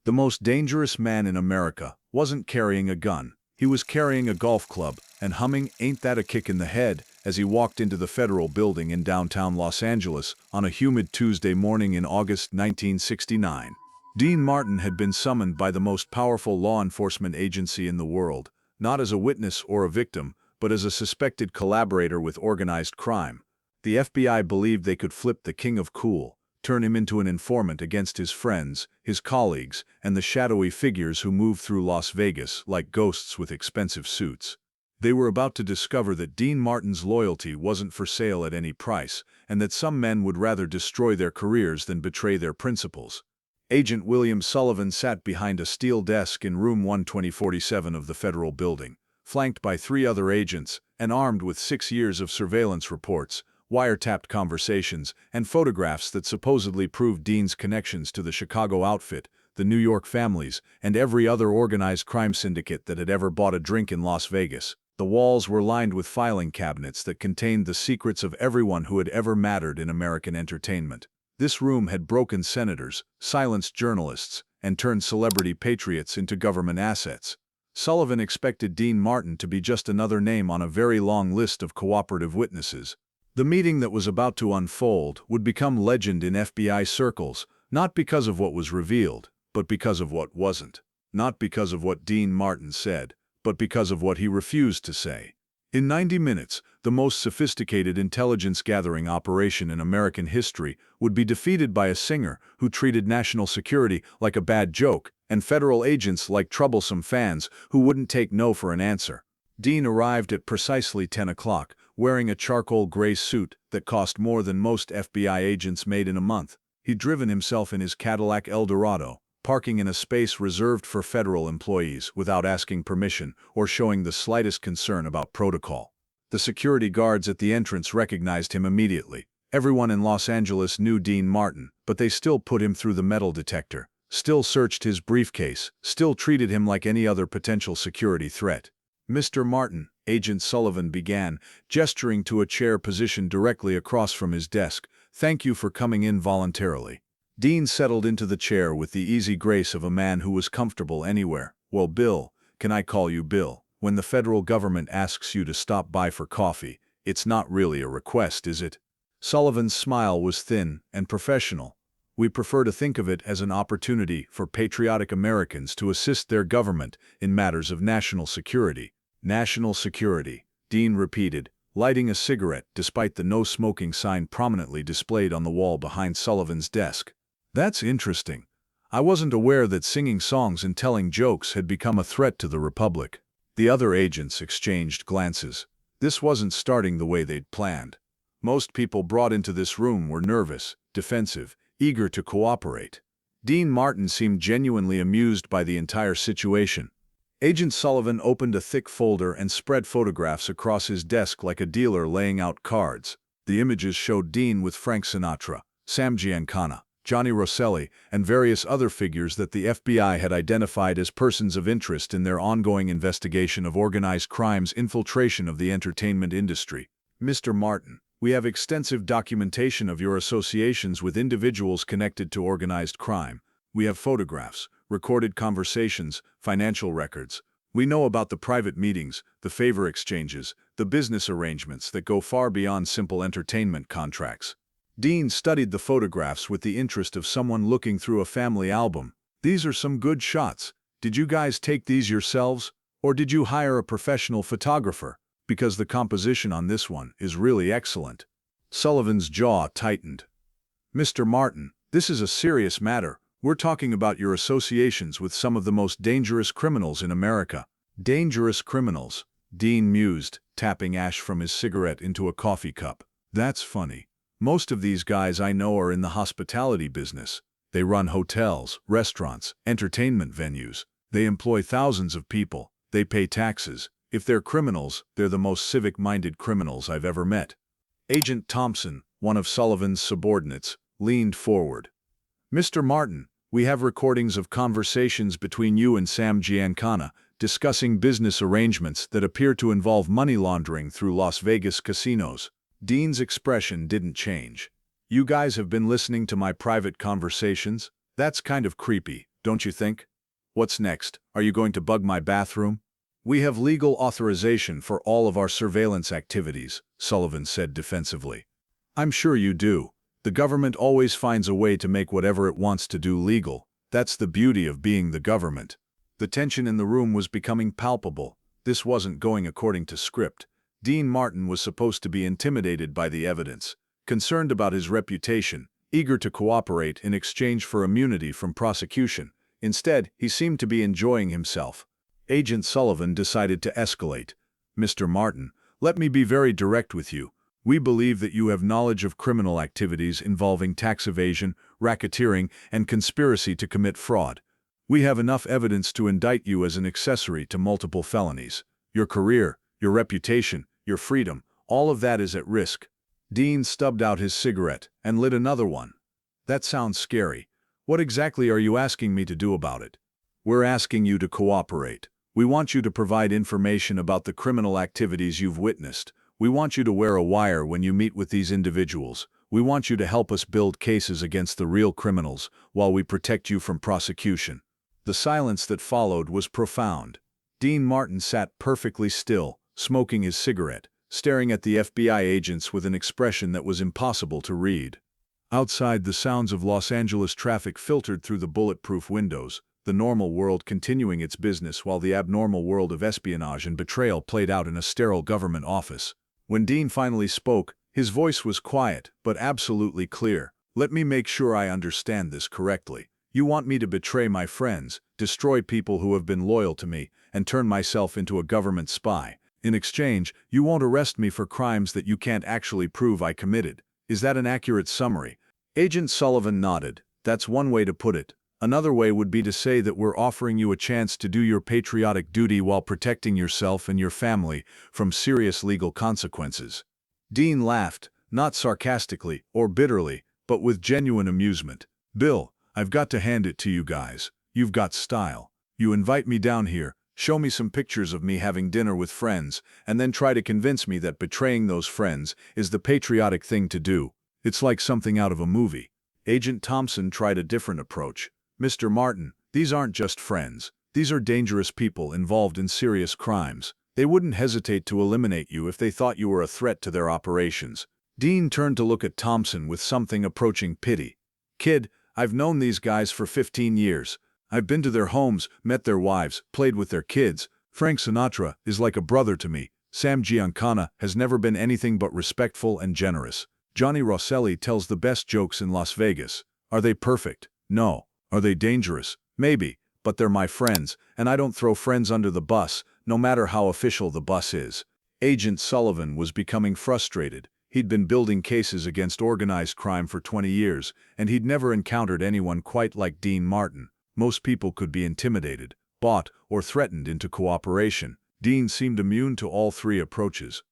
The most dangerous man in America wasn't carrying a gun. He was carrying a golf club and humming "Ain't That a Kick in the Head" as he walked into the Federal Building in downtown Los Angeles on a humid Tuesday morning in August 1969. Dean Martin had been summoned by the most powerful law enforcement agency in the world, not as a witness or a victim, but as a suspected collaborator with organized crime. The FBI believed they could flip the king of cool, turn him into an informant against his friends, his colleagues, and the shadowy figures who moved through Las Vegas like ghosts with expensive suits. They were about to discover that Dean Martin's loyalty wasn't for sale at any price, and that some men would rather destroy their careers than betray their principles. Agent William Sullivan sat behind a steel desk in room 12047 of the Federal Building, flanked by 3 other agents and armed with 6 years of surveillance reports, wiretapped conversations, and photographs that supposedly proved Dean's connections to the Chicago outfit, the New York families, and every other organized crime syndicate that had ever bought a drink in Las Vegas. The walls were lined with filing cabinets that contained the secrets of everyone who had ever mattered in American entertainment. This room had broken senators, silenced journalists, and turned celebrity patriots into government assets. Sullivan expected Dean Martin to be just another name on a very long list of cooperative witnesses. The meeting that was about to unfold would become legend in FBI circles, not because of what was revealed, but because of what wasn't. Not because of what Dean Martin said, but because of what he refused to say. In 90 minutes, the most sophisticated intelligence-gathering operation in American history would be defeated by a singer who treated national security like a bad joke and federal agents like troublesome fans who wouldn't take no for an answer. Dean arrived at precisely 10 o'clock, wearing a charcoal gray suit that cost more than most FBI agents made in a month. He'd driven himself in his Cadillac Eldorado, parking in a space reserved for federal employees without asking permission or showing the slightest concern about protocol. The security guards at the entrance recognized him immediately. Everyone in Los Angeles knew Dean Martin, but they still put him through the metal detector, still searched his briefcase, still treated him like any other potential security threat. "Mr. Martin," Agent Sullivan began, gesturing to a chair positioned directly across from his desk, "thank you for coming in voluntarily." Dean settled into the chair with the easy grace of a man who was comfortable anywhere. "Well, Bill, can I call you Bill? When the federal government asks you to stop by for coffee, it's not really a request, is it?" Sullivan's smile was thin and professional. "We prefer to think of it as an opportunity for patriotic Americans to assist their government in matters of national security." "National security," Dean repeated, lighting a cigarette despite the no-smoking sign prominently displayed on the wall behind Sullivan's desk. "That's interesting. I wasn't aware that singing songs and telling jokes had become a threat to the Republic." The other agents exchanged glances. This wasn't starting the way they'd planned. Most people brought into this room were nervous, defensive, eager to cooperate. Dean Martin seemed genuinely amused by the entire situation. Agent Sullivan opened a thick folder and spread photographs across his desk like a dealer laying out cards. The images showed Dean with Frank Sinatra, Sam Giancana, Johnny Rosselli, and various other figures that the FBI had identified as persons of interest in their ongoing investigation of organized crime's infiltration of the entertainment industry. "Mr. Martin, we have extensive documentation of your associations with individuals connected to organized crime. We have photographs, recorded conversations, financial records. We know about the private meetings, the favor exchanges, the business arrangements that go far beyond simple entertainment contracts." Dean studied the photographs with the interest of someone looking through a family album. "These are some good shots. Did you guys take these yourselves? Or did you hire a professional photographer? Because the composition on this one is really excellent." Sullivan's jaw tightened. "Mr. Martin, this is a serious matter. We're talking about your associations with some of the most dangerous criminals in America." "Dangerous criminals," Dean mused, tapping ash from his cigarette into a coffee cup. "That's funny. Most of these guys I know are in the hospitality business. They run hotels, restaurants, entertainment venues. They employ thousands of people. They pay taxes. If they're criminals, they're the most civic-minded criminals I've ever met." Agent Thompson, one of Sullivan's subordinates, leaned forward. "Mr. Martin, we have recordings of conversations between you and Sam Giancana discussing business arrangements that appear to involve money laundering through Las Vegas casinos." Dean's expression didn't change. "You guys have been listening to my private conversations? That's kind of creepy, don't you think? What's next? Are you going to bug my bathroom? We have legal authorization for all of our surveillance activities, Sullivan said defensively. I'm sure you do. The government always finds a way to make whatever it wants to do legal. That's the beauty of being the government. The tension in the room was becoming palpable. This wasn't going according to script. Dean Martin was supposed to be intimidated by the evidence, concerned about his reputation, eager to cooperate in exchange for immunity from prosecution. Instead, he seemed to be enjoying himself. Agent Sullivan decided to escalate. Mr. Martin, let me be very direct with you. We believe that you have knowledge of criminal activities involving tax evasion, racketeering, and conspiracy to commit fraud. We have enough evidence to indict you as an accessory to multiple felonies. Your career, your reputation, your freedom, all of that is at risk. Dean stubbed out his cigarette and lit another one. That sounds scary. What exactly are you asking me to do about it? We're asking you to cooperate. We want you to provide information about the criminal activities you've witnessed. We want you to wear a wire when you meet with these individuals. We want you to help us build cases against the real criminals while we protect you from prosecution. The silence that followed was profound. Dean Martin sat perfectly still, smoking his cigarette, staring at the FBI agents with an expression that was impossible to read. Outside, the sounds of Los Angeles traffic filtered through the bulletproof windows, the normal world continuing its business while the abnormal world of espionage and betrayal played out in a sterile government office. When Dean finally spoke, his voice was quiet, but absolutely clear. Let me make sure I understand this correctly. You want me to betray my friends, destroy people who have been loyal to me, and turn myself into a government spy. In exchange, you won't arrest me for crimes that you can't actually prove I committed. Is that an accurate summary? Agent Sullivan nodded. That's one way to put it. Another way would be to say that we're offering you a chance to do your patriotic duty while protecting yourself and your family from serious legal consequences. Dean laughed, not sarcastically or bitterly, but with genuine amusement. Bill, I've got to hand it to you guys. You've got style. You invite me down here, show me some pictures of me having dinner with friends, and then try to convince me that betraying those friends is the patriotic thing to do. It's like something out of a movie. Agent Thompson tried a different approach. Mr. Martin, these aren't just friends. These are dangerous people involved in serious crimes. They wouldn't hesitate to eliminate you if they thought you were a threat to their operations. Dean turned to look at Thompson with something approaching pity. Kid, I've known these guys for 15 years. I've been to their homes, met their wives, played with their kids. Frank Sinatra is like a brother to me. Sam Giancana has never been anything but respectful and generous. Johnny Rosselli tells the best jokes in Las Vegas. Are they perfect? No. Are they dangerous? Maybe, but they're my friends, and I don't throw friends under the bus, no matter how official the bus is. Agent Sullivan was becoming frustrated. He'd been building cases against organized crime for 20 years, and he'd never encountered anyone quite like Dean Martin. Most people could be intimidated, bought, or threatened into cooperation. Dean seemed immune to all three approaches.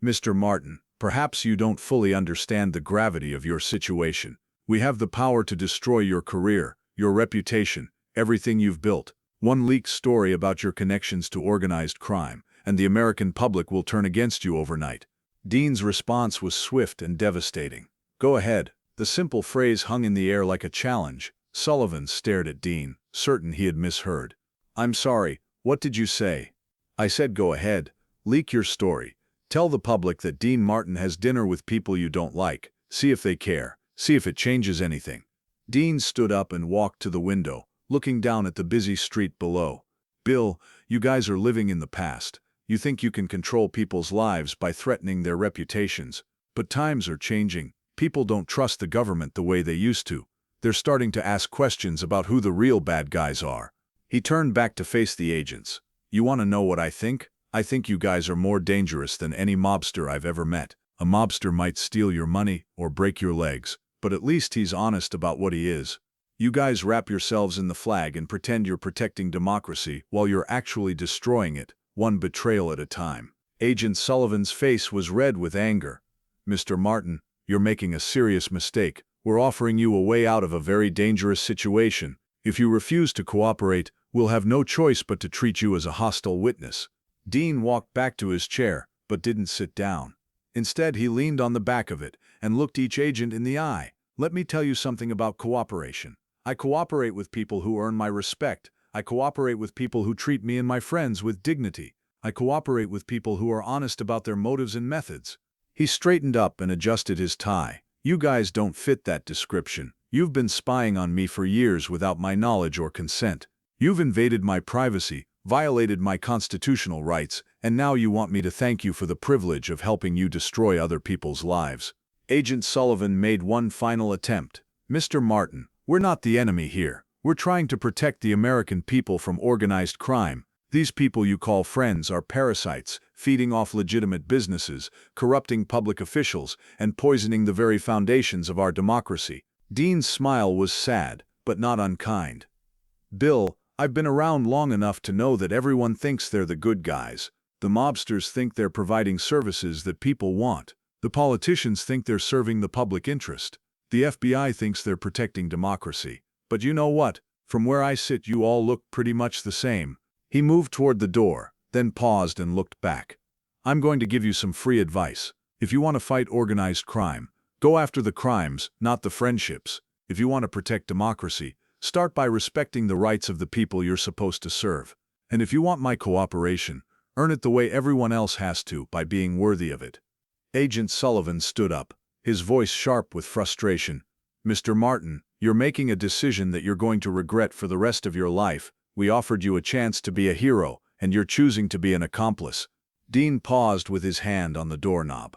Mr. Martin, perhaps you don't fully understand the gravity of your situation. We have the power to destroy your career, your reputation, everything you've built. One leaked story about your connections to organized crime, and the American public will turn against you overnight. Dean's response was swift and devastating. Go ahead. The simple phrase hung in the air like a challenge. Sullivan stared at Dean, certain he had misheard. I'm sorry, what did you say? I said go ahead. Leak your story. Tell the public that Dean Martin has dinner with people you don't like. See if they care. See if it changes anything. Dean stood up and walked to the window, looking down at the busy street below. Bill, you guys are living in the past. You think you can control people's lives by threatening their reputations. But times are changing. People don't trust the government the way they used to. They're starting to ask questions about who the real bad guys are. He turned back to face the agents. You want to know what I think? I think you guys are more dangerous than any mobster I've ever met. A mobster might steal your money or break your legs, but at least he's honest about what he is. You guys wrap yourselves in the flag and pretend you're protecting democracy while you're actually destroying it, one betrayal at a time. Agent Sullivan's face was red with anger. Mr. Martin, you're making a serious mistake. We're offering you a way out of a very dangerous situation. If you refuse to cooperate, we'll have no choice but to treat you as a hostile witness. Dean walked back to his chair, but didn't sit down. Instead, he leaned on the back of it and looked each agent in the eye. Let me tell you something about cooperation. I cooperate with people who earn my respect. I cooperate with people who treat me and my friends with dignity. I cooperate with people who are honest about their motives and methods." He straightened up and adjusted his tie. "You guys don't fit that description. You've been spying on me for years without my knowledge or consent. You've invaded my privacy, violated my constitutional rights, and now you want me to thank you for the privilege of helping you destroy other people's lives." Agent Sullivan made one final attempt. "Mr. Martin, we're not the enemy here. We're trying to protect the American people from organized crime. These people you call friends are parasites, feeding off legitimate businesses, corrupting public officials, and poisoning the very foundations of our democracy." Dean's smile was sad, but not unkind. "Bill, I've been around long enough to know that everyone thinks they're the good guys. The mobsters think they're providing services that people want. The politicians think they're serving the public interest. The FBI thinks they're protecting democracy. But you know what? From where I sit, you all look pretty much the same." He moved toward the door, then paused and looked back. "I'm going to give you some free advice. If you want to fight organized crime, go after the crimes, not the friendships. If you want to protect democracy, start by respecting the rights of the people you're supposed to serve. And if you want my cooperation, earn it the way everyone else has to, by being worthy of it." Agent Sullivan stood up, his voice sharp with frustration. "Mr. Martin, you're making a decision that you're going to regret for the rest of your life. We offered you a chance to be a hero, and you're choosing to be an accomplice." Dean paused with his hand on the doorknob.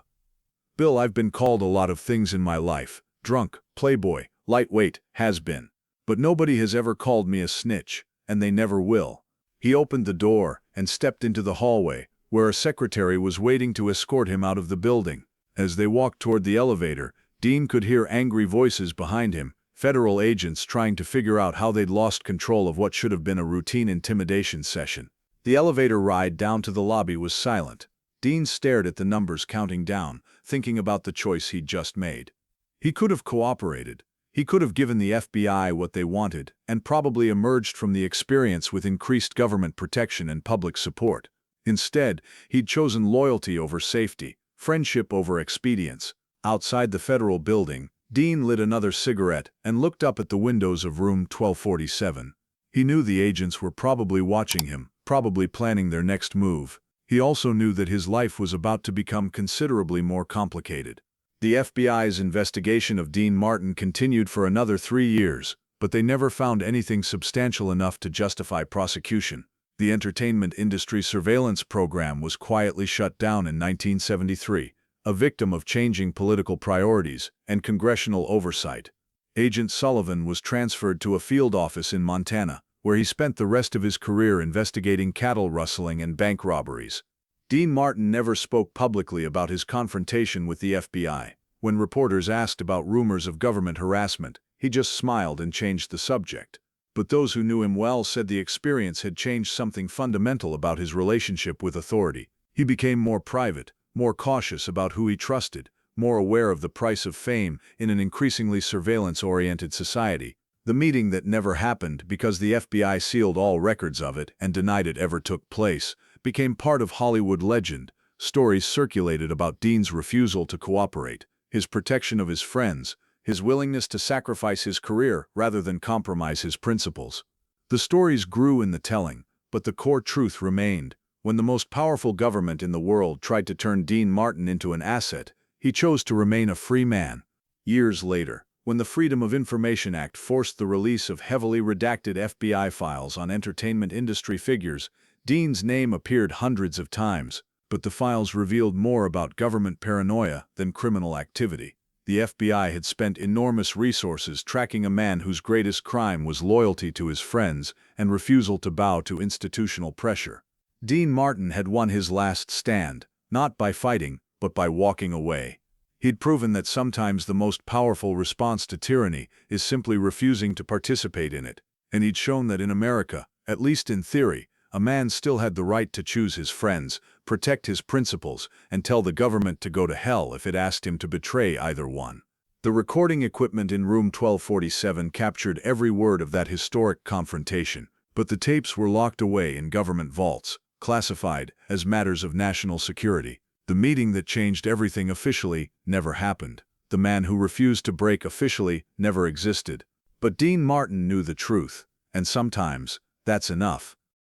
"Bill, I've been called a lot of things in my life. Drunk, playboy, lightweight, has-been. But nobody has ever called me a snitch, and they never will." He opened the door and stepped into the hallway, where a secretary was waiting to escort him out of the building. As they walked toward the elevator, Dean could hear angry voices behind him, federal agents trying to figure out how they'd lost control of what should have been a routine intimidation session. The elevator ride down to the lobby was silent. Dean stared at the numbers counting down, thinking about the choice he'd just made. He could have cooperated. He could have given the FBI what they wanted, and probably emerged from the experience with increased government protection and public support. Instead, he'd chosen loyalty over safety, friendship over expedience. Outside the federal building, Dean lit another cigarette and looked up at the windows of room 1247. He knew the agents were probably watching him, probably planning their next move. He also knew that his life was about to become considerably more complicated. The FBI's investigation of Dean Martin continued for another 3 years, but they never found anything substantial enough to justify prosecution. The entertainment industry surveillance program was quietly shut down in 1973, a victim of changing political priorities and congressional oversight. Agent Sullivan was transferred to a field office in Montana, where he spent the rest of his career investigating cattle rustling and bank robberies. Dean Martin never spoke publicly about his confrontation with the FBI. When reporters asked about rumors of government harassment, he just smiled and changed the subject. But those who knew him well said the experience had changed something fundamental about his relationship with authority. He became more private, more cautious about who he trusted, more aware of the price of fame in an increasingly surveillance-oriented society. The meeting that never happened because the FBI sealed all records of it and denied it ever took place became part of Hollywood legend. Stories circulated about Dean's refusal to cooperate, his protection of his friends, his willingness to sacrifice his career rather than compromise his principles. The stories grew in the telling, but the core truth remained. When the most powerful government in the world tried to turn Dean Martin into an asset, he chose to remain a free man. Years later, when the Freedom of Information Act forced the release of heavily redacted FBI files on entertainment industry figures, Dean's name appeared hundreds of times, but the files revealed more about government paranoia than criminal activity. The FBI had spent enormous resources tracking a man whose greatest crime was loyalty to his friends and refusal to bow to institutional pressure. Dean Martin had won his last stand, not by fighting, but by walking away. He'd proven that sometimes the most powerful response to tyranny is simply refusing to participate in it. And he'd shown that in America, at least in theory, a man still had the right to choose his friends, protect his principles, and tell the government to go to hell if it asked him to betray either one. The recording equipment in room 1247 captured every word of that historic confrontation, but the tapes were locked away in government vaults, classified as matters of national security. The meeting that changed everything officially never happened. The man who refused to break officially never existed. But Dean Martin knew the truth, and sometimes that's enough.